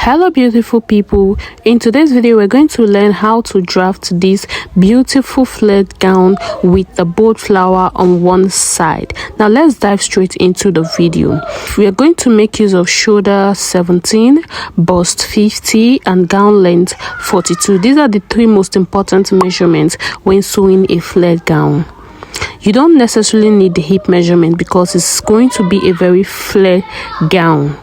Hello beautiful people, in today's video we're going to learn how to draft this beautiful flared gown with the bold flower on one side. Now let's dive straight into the video. We are going to make use of shoulder 17, bust 50 and gown length 42. These are the three most important measurements when sewing a flared gown. You don't necessarily need the hip measurement because it's going to be a very flared gown.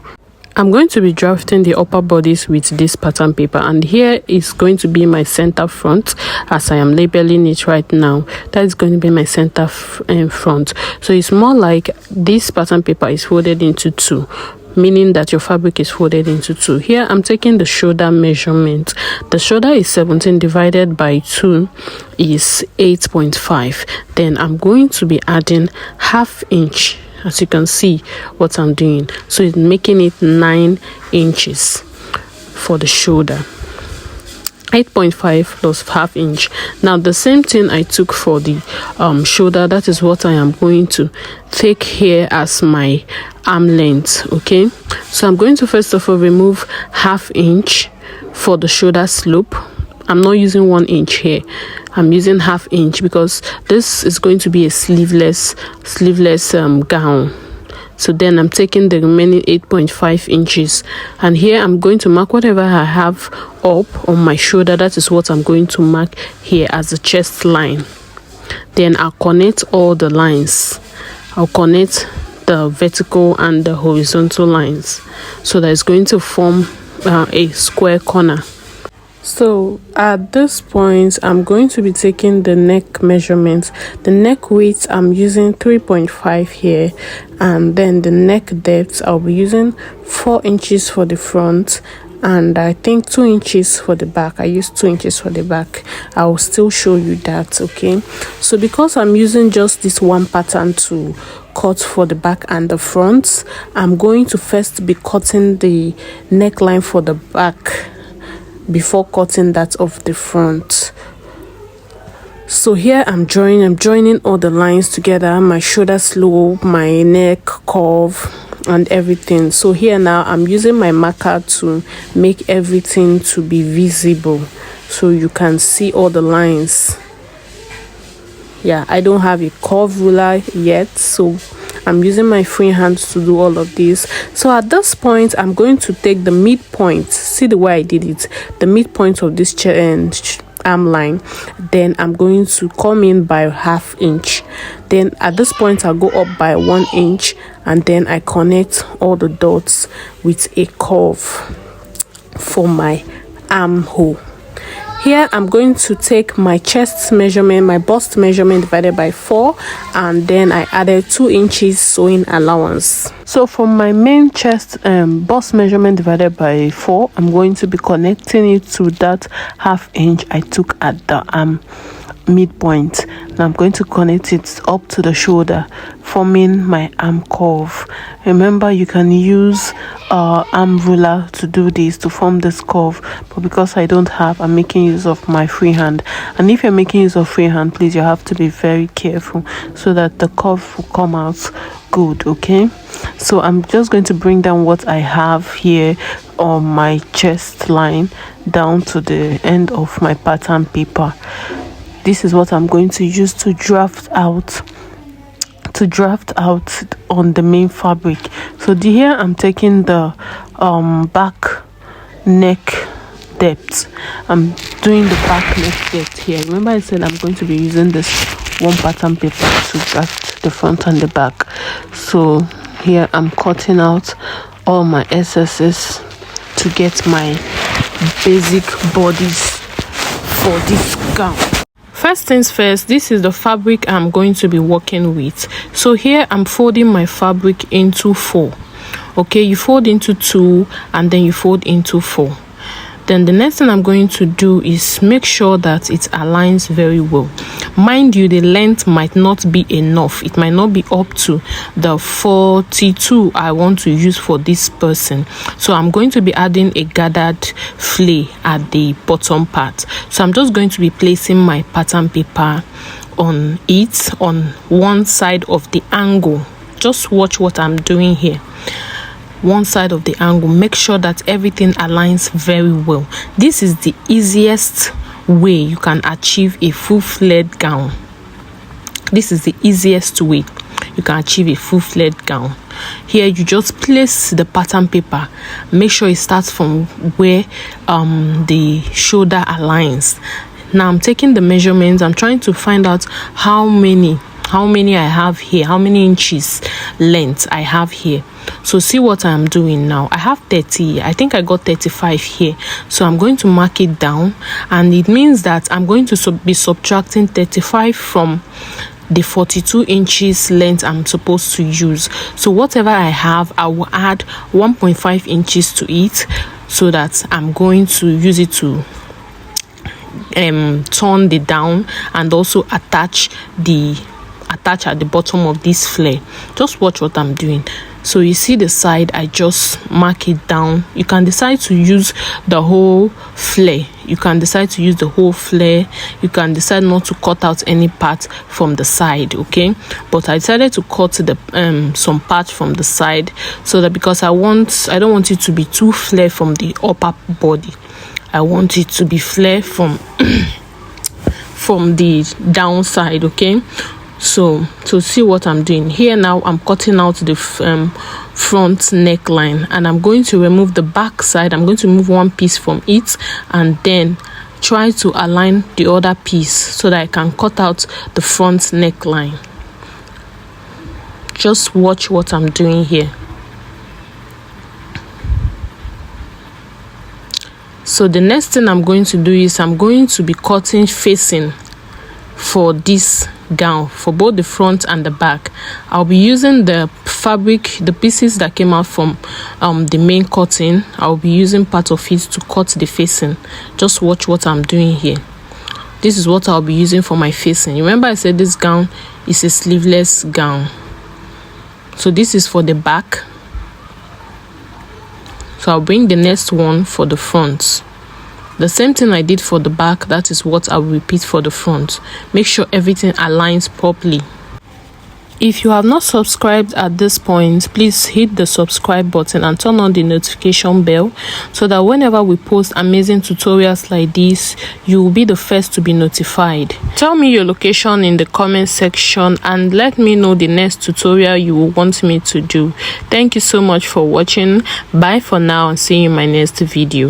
I'm going to be drafting the upper bodice with this pattern paper, and here is going to be my center front as I am labeling it right now. That is going to be my center front. So it's more like this pattern paper is folded into two, meaning that your fabric is folded into two. Here I'm taking the shoulder measurement. The shoulder is 17 divided by 2 is 8.5. Then I'm going to be adding ½ inch. As you can see what I'm doing, so it's making it 9 inches for the shoulder. 8.5 plus ½ inch. Now the same thing I took for the shoulder, that is what I am going to take here as my arm length. Okay, so I'm going to first of all remove ½ inch for the shoulder slope. I'm not using 1 inch here, I'm using ½ inch because this is going to be a sleeveless gown. So then I'm taking the remaining 8.5 inches, and here I'm going to mark whatever I have up on my shoulder. That is what I'm going to mark here as the chest line. Then I'll connect all the lines. I'll connect the vertical and the horizontal lines so that it's going to form a square corner. So at this point I'm going to be taking the neck measurements. The neck width I'm using 3.5 here, and then the neck depth I'll be using 4 inches for the front and I think 2 inches for the back. I used 2 inches for the back. I will still show you that. Okay, so because I'm using just this one pattern to cut for the back and the front, I'm going to first be cutting the neckline for the back before cutting that of the front. So here I'm joining all the lines together, my shoulder slope, my neck curve and everything. So here now I'm using my marker to make everything to be visible so you can see all the lines. Yeah, I don't have a curve ruler yet, so I'm using my free hands to do all of this. So at this point I'm going to take the midpoint. See the way I did it, the midpoint of this arm line. Then I'm going to come in by ½ inch. Then at this point I'll go up by 1 inch, and then I connect all the dots with a curve for my armhole. Here I'm going to take my chest measurement, my bust measurement divided by 4, and then I added 2 inches sewing allowance. So for my main chest bust measurement divided by 4, I'm going to be connecting it to that ½ inch I took at the midpoint. Now I'm going to connect it up to the shoulder, forming my arm curve. Remember, you can use arm ruler to do this, to form this curve, but because I don't have, I'm making use of my free hand. And if you're making use of free hand, please, you have to be very careful so that the curve will come out good. Okay, so I'm just going to bring down what I have here on my chest line down to the end of my pattern paper. This is what I'm going to use to draft out on the main fabric. So here I'm taking the back neck depth. I'm doing the back neck depth here. Remember I said I'm going to be using this one pattern paper to draft the front and the back. So here I'm cutting out all my excesses to get my basic bodice for this gown. First things first, this is the fabric I'm going to be working with. So here I'm folding my fabric into 4. Okay, you fold into 2 and then you fold into 4. Then the next thing I'm going to do is make sure that it aligns very well. Mind you, the length might not be enough. It might not be up to the 42 I want to use for this person. So I'm going to be adding a gathered flay at the bottom part. So I'm just going to be placing my pattern paper on it on one side of the angle. Just watch what I'm doing here. one side of the angle. Make sure that everything aligns very well. This is the easiest way you can achieve a full flared gown. This is the easiest way you can achieve a full flared gown. Here you just place the pattern paper. Make sure it starts from where the shoulder aligns. Now I'm taking the measurements. I'm trying to find out how many I have here, how many inches length I have here. So see what I'm doing now. I have 30. I think I got 35 here. So I'm going to mark it down, and it means that I'm going to be subtracting 35 from the 42 inches length I'm supposed to use. So whatever I have, I will add 1.5 inches to it, so that I'm going to use it to turn the down and also attach at the bottom of this flare. Just watch what I'm doing. So you see the side, I just mark it down. You can decide to use the whole flare. You can decide to use the whole flare. You can decide not to cut out any part from the side, okay? But I decided to cut the some part from the side, so that because I don't want it to be too flare from the upper body. I want it to be flare from from the downside, okay? So to see what I'm doing here now, I'm cutting out the front neckline, and I'm going to remove the back side. I'm going to remove one piece from it and then try to align the other piece so that I can cut out the front neckline. Just watch what I'm doing here. So the next thing I'm going to do is I'm going to be cutting facing for this gown, for both the front and the back. I'll be using the fabric, the pieces that came out from the main cutting. I'll be using part of it to cut the facing. Just watch what I'm doing here. This is what I'll be using for my facing. Remember I said this gown is a sleeveless gown. So this is for the back. So I'll bring the next one for the front. The same thing I did for the back, that is what I'll repeat for the front. Make sure everything aligns properly. If you have not subscribed at this point, please hit the subscribe button and turn on the notification bell, so that whenever we post amazing tutorials like this, you will be the first to be notified. Tell me your location in the comment section and let me know the next tutorial you will want me to do. Thank you so much for watching. Bye for now and see you in my next video.